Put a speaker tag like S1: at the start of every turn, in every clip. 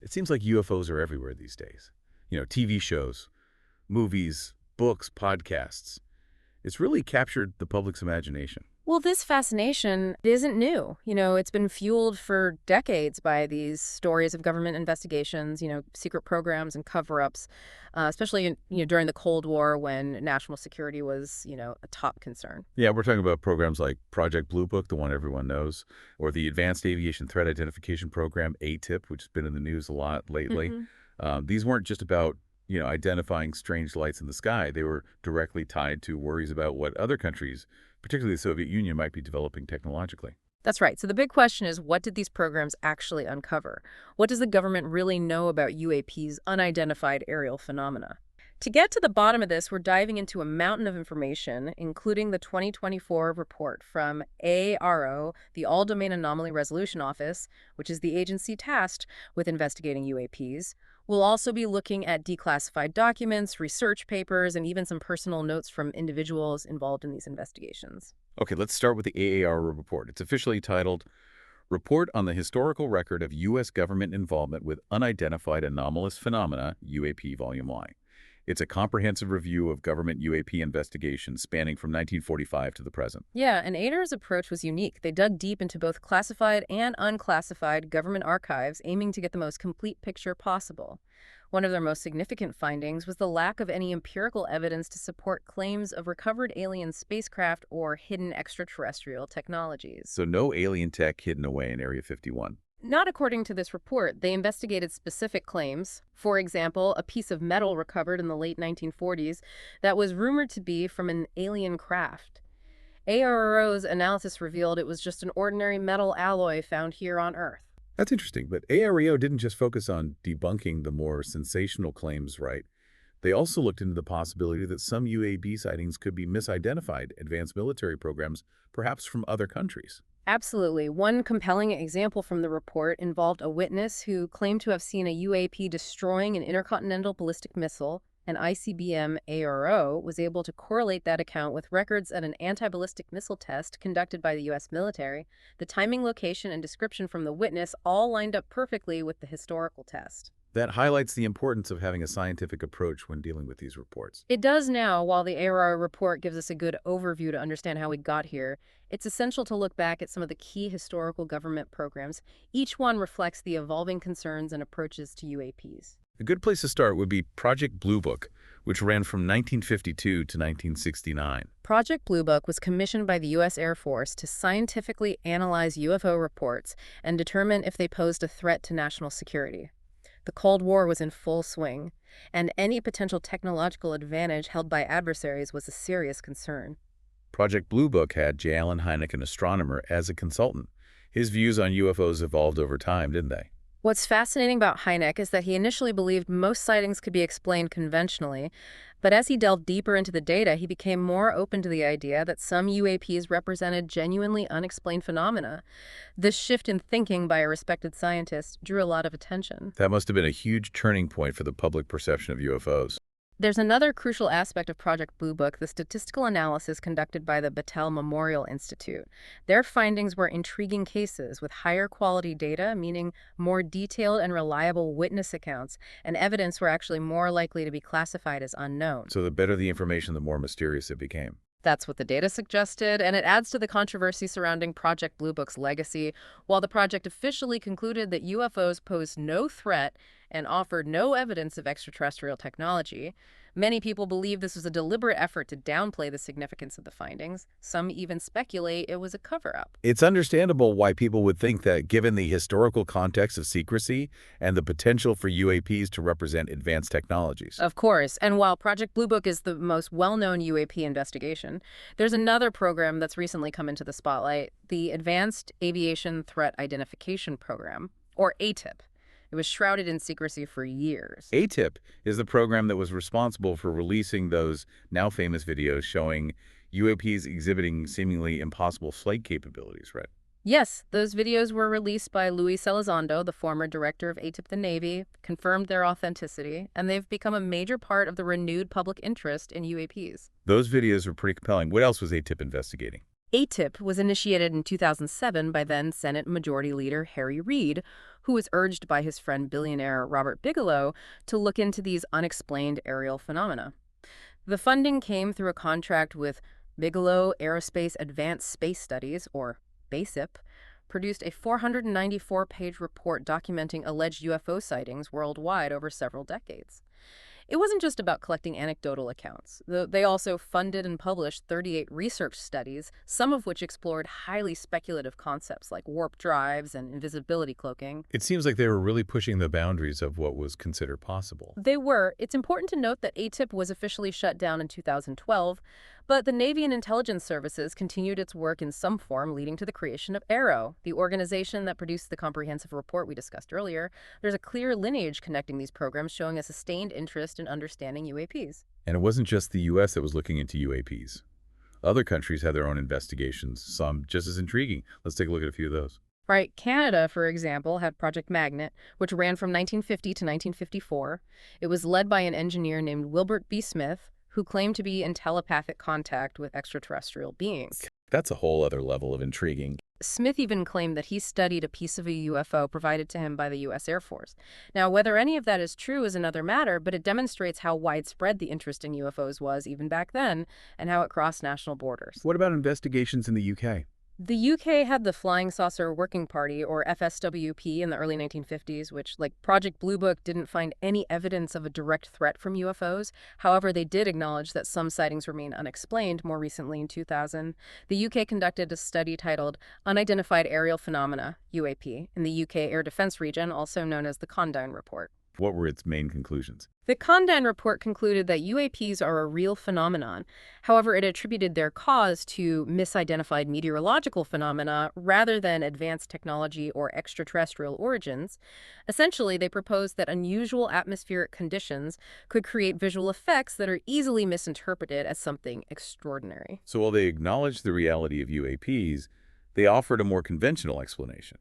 S1: It seems like UFOs are everywhere these days. TV shows, movies, books, podcasts. It's really captured the public's imagination.
S2: Well, this fascination isn't new. It's been fueled for decades by these stories of government investigations, secret programs and cover-ups, especially during the Cold War when national security was, a top concern.
S1: Yeah, we're talking about programs like Project Blue Book, the one everyone knows, or the Advanced Aviation Threat Identification Program, ATIP, which has been in the news a lot lately.
S2: hmm
S1: These weren't just about, identifying strange lights in the sky. They were directly tied to worries about what other countries, particularly the Soviet Union, might be developing technologically.
S2: That's right. So the big question is, what did these programs actually uncover? What does the government really know about UAPs, unidentified aerial phenomena? To get to the bottom of this, we're diving into a mountain of information, including the 2024 report from AARO, the All-Domain Anomaly Resolution Office, which is the agency tasked with investigating UAPs. We'll also be looking at declassified documents, research papers, and even some personal notes from individuals involved in these investigations.
S1: Okay, let's start with the AARO report. It's officially titled Report on the Historical Record of U.S. Government Involvement with Unidentified Anomalous Phenomena, UAP Volume Y. It's a comprehensive review of government UAP investigations spanning from 1945 to the present.
S2: Yeah, and ADAR's approach was unique. They dug deep into both classified and unclassified government archives, aiming to get the most complete picture possible. One of their most significant findings was the lack of any empirical evidence to support claims of recovered alien spacecraft or hidden extraterrestrial technologies.
S1: So no alien tech hidden away in Area 51.
S2: Not according to this report. They investigated specific claims. For example, a piece of metal recovered in the late 1940s that was rumored to be from an alien craft. AARO's analysis revealed it was just an ordinary metal alloy found here on Earth.
S1: That's interesting, but AARO didn't just focus on debunking the more sensational claims, right? They also looked into the possibility that some UAP sightings could be misidentified advanced military programs, perhaps from other countries.
S2: Absolutely. One compelling example from the report involved a witness who claimed to have seen a UAP destroying an intercontinental ballistic missile, and ICBM AARO was able to correlate that account with records at an anti-ballistic missile test conducted by the U.S. military. The timing, location, and description from the witness all lined up perfectly with the historical test.
S1: That highlights the importance of having a scientific approach when dealing with these reports.
S2: It does now. While the AARO report gives us a good overview to understand how we got here, it's essential to look back at some of the key historical government programs. Each one reflects the evolving concerns and approaches to UAPs.
S1: A good place to start would be Project Blue Book, which ran from 1952 to 1969.
S2: Project Blue Book was commissioned by the U.S. Air Force to scientifically analyze UFO reports and determine if they posed a threat to national security. The Cold War was in full swing, and any potential technological advantage held by adversaries was a serious concern.
S1: Project Blue Book had J. Allen Hynek, an astronomer, as a consultant. His views on UFOs evolved over time, didn't they?
S2: What's fascinating about Hynek is that he initially believed most sightings could be explained conventionally, but as he delved deeper into the data, he became more open to the idea that some UAPs represented genuinely unexplained phenomena. This shift in thinking by a respected scientist drew a lot of attention.
S1: That must have been a huge turning point for the public perception of UFOs.
S2: There's another crucial aspect of Project Blue Book, the statistical analysis conducted by the Battelle Memorial Institute. Their findings were intriguing cases with higher quality data, meaning more detailed and reliable witness accounts, and evidence were actually more likely to be classified as unknown.
S1: So the better the information, the more mysterious it became.
S2: That's what the data suggested, and it adds to the controversy surrounding Project Blue Book's legacy. While the project officially concluded that UFOs posed no threat and offered no evidence of extraterrestrial technology, many people believe this was a deliberate effort to downplay the significance of the findings. Some even speculate it was a cover-up.
S1: It's understandable why people would think that, given the historical context of secrecy and the potential for UAPs to represent advanced technologies.
S2: Of course, and while Project Blue Book is the most well-known UAP investigation, there's another program that's recently come into the spotlight, the Advanced Aviation Threat Identification Program, or ATIP. It was shrouded in secrecy for years.
S1: ATIP is the program that was responsible for releasing those now famous videos showing UAPs exhibiting seemingly impossible flight capabilities, right?
S2: Yes, those videos were released by Luis Elizondo, the former director of ATIP the Navy, confirmed their authenticity, and they've become a major part of the renewed public interest in UAPs.
S1: Those videos were pretty compelling. What else was ATIP investigating?
S2: ATIP was initiated in 2007 by then Senate Majority Leader Harry Reid, who was urged by his friend billionaire Robert Bigelow to look into these unexplained aerial phenomena. The funding came through a contract with Bigelow Aerospace Advanced Space Studies, or BASIP, produced a 494-page report documenting alleged UFO sightings worldwide over several decades. It wasn't just about collecting anecdotal accounts. They also funded and published 38 research studies, some of which explored highly speculative concepts like warp drives and invisibility cloaking.
S1: It seems like they were really pushing the boundaries of what was considered possible.
S2: They were. It's important to note that ATIP was officially shut down in 2012, but the Navy and intelligence services continued its work in some form, leading to the creation of AARO, the organization that produced the comprehensive report we discussed earlier. There's a clear lineage connecting these programs, showing a sustained interest in understanding UAPs.
S1: And it wasn't just the U.S. that was looking into UAPs. Other countries had their own investigations, some just as intriguing. Let's take a look at a few of those.
S2: Right, Canada, for example, had Project Magnet, which ran from 1950 to 1954. It was led by an engineer named Wilbert B. Smith, who claimed to be in telepathic contact with extraterrestrial beings.
S1: That's a whole other level of intriguing.
S2: Smith even claimed that he studied a piece of a UFO provided to him by the U.S. Air Force. Now, whether any of that is true is another matter, but it demonstrates how widespread the interest in UFOs was even back then and how it crossed national borders.
S1: What about investigations in the UK?
S2: The UK had the Flying Saucer Working Party, or FSWP, in the early 1950s, which, like Project Blue Book, didn't find any evidence of a direct threat from UFOs. However, they did acknowledge that some sightings remain unexplained. More recently, in 2000, the UK conducted a study titled Unidentified Aerial Phenomena, UAP, in the UK Air Defence Region, also known as the Condown Report.
S1: What were its main conclusions?
S2: The Condown Report concluded that UAPs are a real phenomenon. However, it attributed their cause to misidentified meteorological phenomena rather than advanced technology or extraterrestrial origins. Essentially, they proposed that unusual atmospheric conditions could create visual effects that are easily misinterpreted as something extraordinary.
S1: So while they acknowledged the reality of UAPs, they offered a more conventional explanation.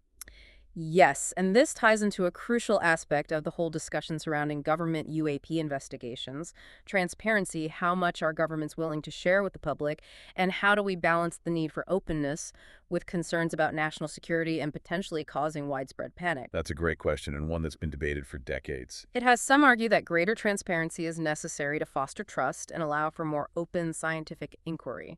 S2: Yes, and this ties into a crucial aspect of the whole discussion surrounding government UAP investigations: transparency, how much are governments willing to share with the public, and how do we balance the need for openness with concerns about national security and potentially causing widespread panic.
S1: That's a great question, and one that's been debated for decades.
S2: It has some argue that greater transparency is necessary to foster trust and allow for more open scientific inquiry.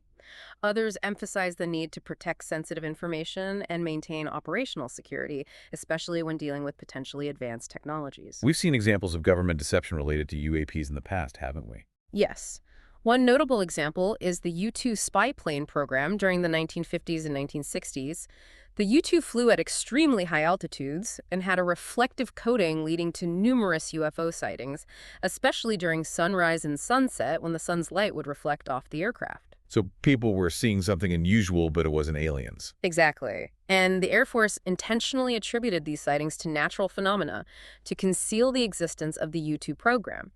S2: Others emphasize the need to protect sensitive information and maintain operational security, especially when dealing with potentially advanced technologies.
S1: We've seen examples of government deception related to UAPs in the past, haven't we?
S2: Yes. One notable example is the U-2 spy plane program during the 1950s and 1960s. The U-2 flew at extremely high altitudes and had a reflective coating leading to numerous UFO sightings, especially during sunrise and sunset when the sun's light would reflect off the aircraft.
S1: So people were seeing something unusual, but it wasn't aliens.
S2: Exactly. And the Air Force intentionally attributed these sightings to natural phenomena to conceal the existence of the U-2 program.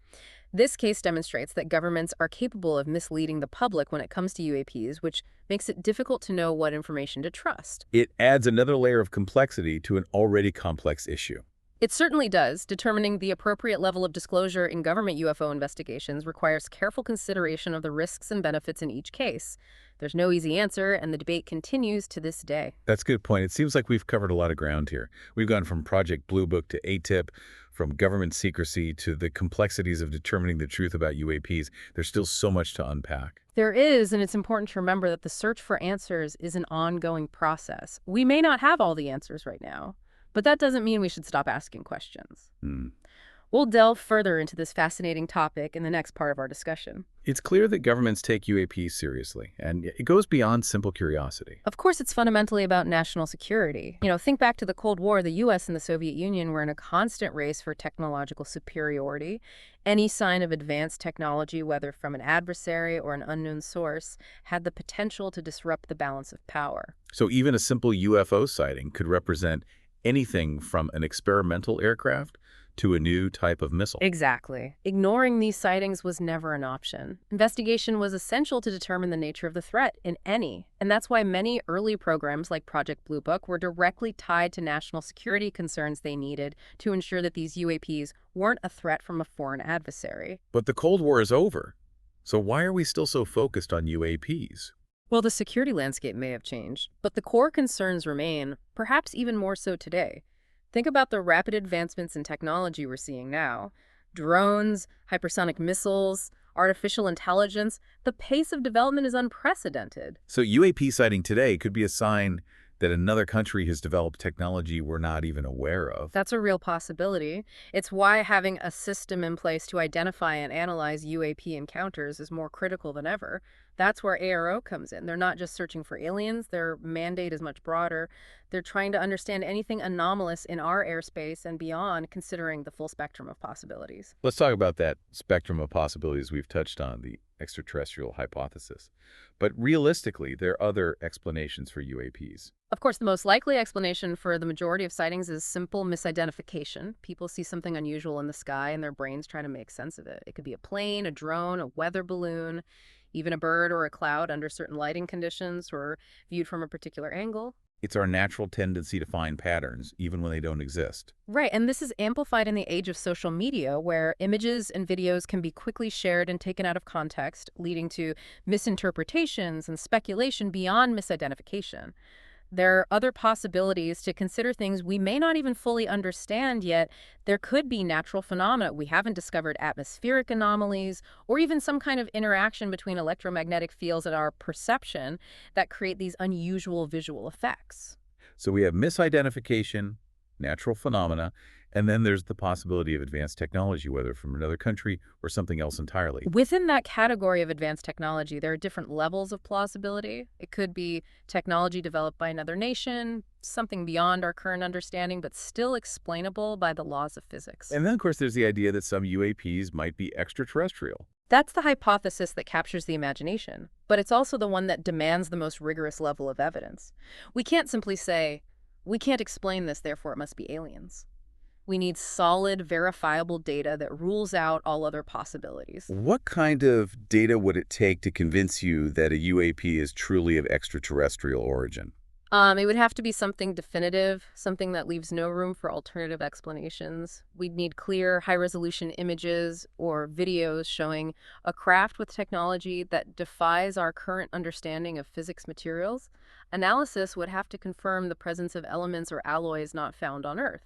S2: This case demonstrates that governments are capable of misleading the public when it comes to UAPs, which makes it difficult to know what information to trust.
S1: It adds another layer of complexity to an already complex issue.
S2: It certainly does. Determining the appropriate level of disclosure in government UFO investigations requires careful consideration of the risks and benefits in each case. There's no easy answer, and the debate continues to this day.
S1: That's a good point. It seems like we've covered a lot of ground here. We've gone from Project Blue Book to ATIP, from government secrecy to the complexities of determining the truth about UAPs. There's still so much to unpack.
S2: There is, and it's important to remember that the search for answers is an ongoing process. We may not have all the answers right now, but that doesn't mean we should stop asking questions. We'll delve further into this fascinating topic in the next part of our discussion.
S1: It's clear that governments take UAPs seriously, and it goes beyond simple curiosity.
S2: Of course, it's fundamentally about national security. Think back to the Cold War. The U.S. and the Soviet Union were in a constant race for technological superiority. Any sign of advanced technology, whether from an adversary or an unknown source, had the potential to disrupt the balance of power.
S1: So even a simple UFO sighting could represent anything from an experimental aircraft to a new type of missile.
S2: Exactly. Ignoring these sightings was never an option. Investigation was essential to determine the nature of the threat in any, and that's why many early programs like Project Blue Book were directly tied to national security concerns they needed to ensure that these UAPs weren't a threat from a foreign adversary.
S1: But the Cold War is over. So why are we still so focused on UAPs?
S2: Well, the security landscape may have changed, but the core concerns remain, perhaps even more so today. Think about the rapid advancements in technology we're seeing now. Drones, hypersonic missiles, artificial intelligence. The pace of development is unprecedented.
S1: So UAP sighting today could be a sign that another country has developed technology we're not even aware of.
S2: That's a real possibility. It's why having a system in place to identify and analyze UAP encounters is more critical than ever. That's where AARO comes in. They're not just searching for aliens, their mandate is much broader. They're trying to understand anything anomalous in our airspace and beyond, considering the full spectrum of possibilities.
S1: Let's talk about that spectrum of possibilities we've touched on, the extraterrestrial hypothesis. But realistically, there are other explanations for UAPs.
S2: Of course, the most likely explanation for the majority of sightings is simple misidentification. People see something unusual in the sky and their brains try to make sense of it. It could be a plane, a drone, a weather balloon, even a bird or a cloud under certain lighting conditions or viewed from a particular angle.
S1: It's our natural tendency to find patterns, even when they don't exist.
S2: Right, and this is amplified in the age of social media, where images and videos can be quickly shared and taken out of context, leading to misinterpretations and speculation beyond misidentification. There are other possibilities to consider things we may not even fully understand yet. There could be natural phenomena we haven't discovered, atmospheric anomalies, or even some kind of interaction between electromagnetic fields and our perception that create these unusual visual effects.
S1: So we have misidentification, natural phenomena, and then there's the possibility of advanced technology, whether from another country or something else entirely.
S2: Within that category of advanced technology, there are different levels of plausibility. It could be technology developed by another nation, something beyond our current understanding, but still explainable by the laws of physics.
S1: And then, of course, there's the idea that some UAPs might be extraterrestrial.
S2: That's the hypothesis that captures the imagination, but it's also the one that demands the most rigorous level of evidence. We can't simply say, we can't explain this, therefore it must be aliens. We need solid, verifiable data that rules out all other possibilities.
S1: What kind of data would it take to convince you that a UAP is truly of extraterrestrial origin?
S2: It would have to be something definitive, something that leaves no room for alternative explanations. We'd need clear, high-resolution images or videos showing a craft with technology that defies our current understanding of physics materials. Analysis would have to confirm the presence of elements or alloys not found on Earth.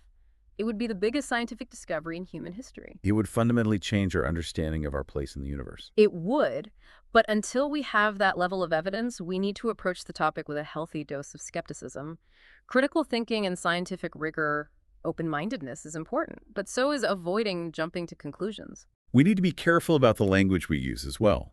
S2: It would be the biggest scientific discovery in human history.
S1: It would fundamentally change our understanding of our place in the universe.
S2: It would, but until we have that level of evidence, we need to approach the topic with a healthy dose of skepticism. Critical thinking and scientific rigor, open-mindedness is important, but so is avoiding jumping to conclusions.
S1: We need to be careful about the language we use as well.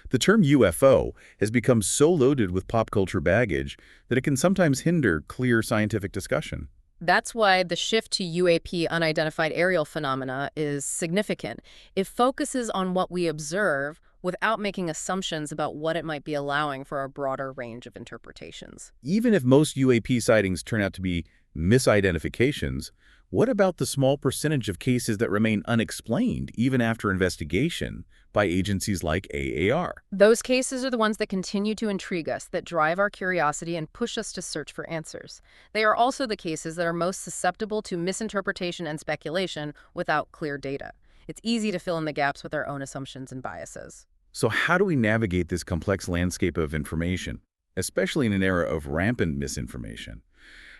S1: The term UFO has become so loaded with pop culture baggage that it can sometimes hinder clear scientific discussion.
S2: That's why the shift to UAP, unidentified aerial phenomena, is significant. It focuses on what we observe without making assumptions about what it might be allowing for a broader range of interpretations.
S1: Even if most UAP sightings turn out to be misidentifications, what about the small percentage of cases that remain unexplained even after investigation by agencies like AAR?
S2: Those cases are the ones that continue to intrigue us, that drive our curiosity and push us to search for answers. They are also the cases that are most susceptible to misinterpretation and speculation without clear data. It's easy to fill in the gaps with our own assumptions and biases.
S1: So how do we navigate this complex landscape of information, especially in an era of rampant misinformation?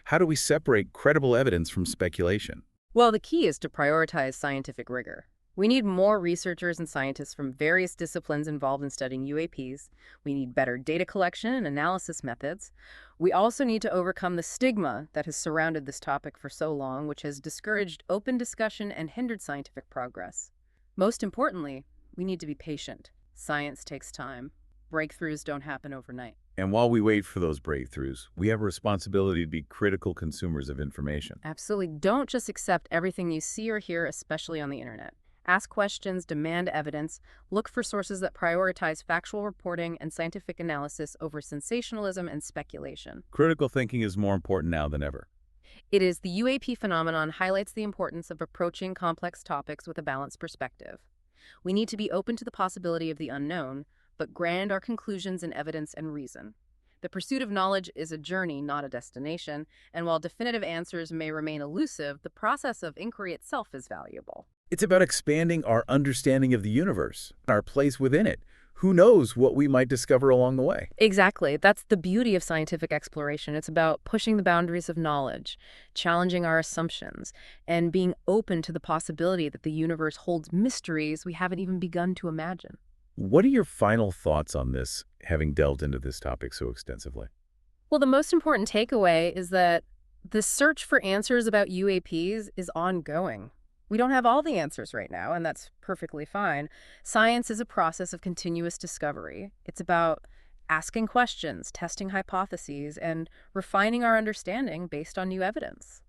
S1: How do we separate credible evidence from speculation?
S2: Well, the key is to prioritize scientific rigor. We need more researchers and scientists from various disciplines involved in studying UAPs. We need better data collection and analysis methods. We also need to overcome the stigma that has surrounded this topic for so long, which has discouraged open discussion and hindered scientific progress. Most importantly, we need to be patient. Science takes time. Breakthroughs don't happen overnight.
S1: And while we wait for those breakthroughs, we have a responsibility to be critical consumers of information.
S2: Absolutely. Don't just accept everything you see or hear, especially on the internet. Ask questions, demand evidence, look for sources that prioritize factual reporting and scientific analysis over sensationalism and speculation.
S1: Critical thinking is more important now than ever.
S2: It is the UAP phenomenon highlights the importance of approaching complex topics with a balanced perspective. We need to be open to the possibility of the unknown, but ground our conclusions in evidence and reason. The pursuit of knowledge is a journey, not a destination, and while definitive answers may remain elusive, the process of inquiry itself is valuable.
S1: It's about expanding our understanding of the universe, our place within it, who knows what we might discover along the way?
S2: Exactly. That's the beauty of scientific exploration. It's about pushing the boundaries of knowledge, challenging our assumptions, and being open to the possibility that the universe holds mysteries we haven't even begun to imagine.
S1: What are your final thoughts on this, having delved into this topic so extensively?
S2: Well, the most important takeaway is that the search for answers about UAPs is ongoing. We don't have all the answers right now, and that's perfectly fine. Science is a process of continuous discovery. It's about asking questions, testing hypotheses, and refining our understanding based on new evidence.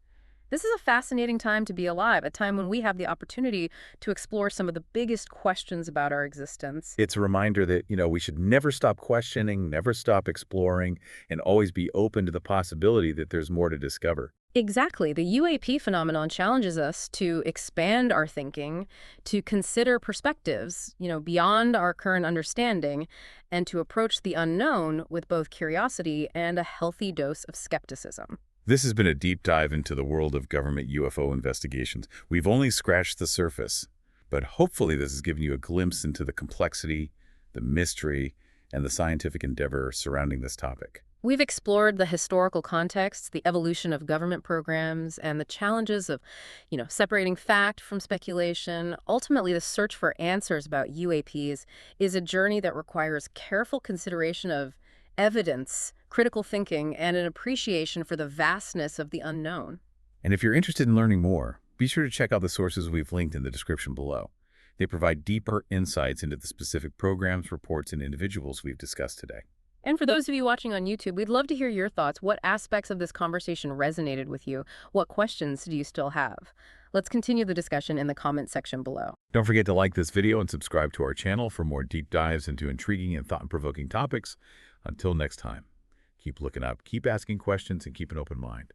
S2: This is a fascinating time to be alive, a time when we have the opportunity to explore some of the biggest questions about our existence.
S1: It's a reminder that, we should never stop questioning, never stop exploring, and always be open to the possibility that there's more to discover.
S2: Exactly. The UAP phenomenon challenges us to expand our thinking, to consider perspectives, beyond our current understanding, and to approach the unknown with both curiosity and a healthy dose of skepticism.
S1: This has been a deep dive into the world of government UFO investigations. We've only scratched the surface, but hopefully this has given you a glimpse into the complexity, the mystery, and the scientific endeavor surrounding this topic.
S2: We've explored the historical context, the evolution of government programs, and the challenges of, separating fact from speculation. Ultimately, the search for answers about UAPs is a journey that requires careful consideration of evidence, critical thinking, and an appreciation for the vastness of the unknown.
S1: And if you're interested in learning more, be sure to check out the sources we've linked in the description below. They provide deeper insights into the specific programs, reports, and individuals we've discussed today.
S2: And for those of you watching on YouTube, we'd love to hear your thoughts. What aspects of this conversation resonated with you? What questions do you still have? Let's continue the discussion in the comment section below.
S1: Don't forget to like this video and subscribe to our channel for more deep dives into intriguing and thought-provoking topics. Until next time, keep looking up, keep asking questions, and keep an open mind.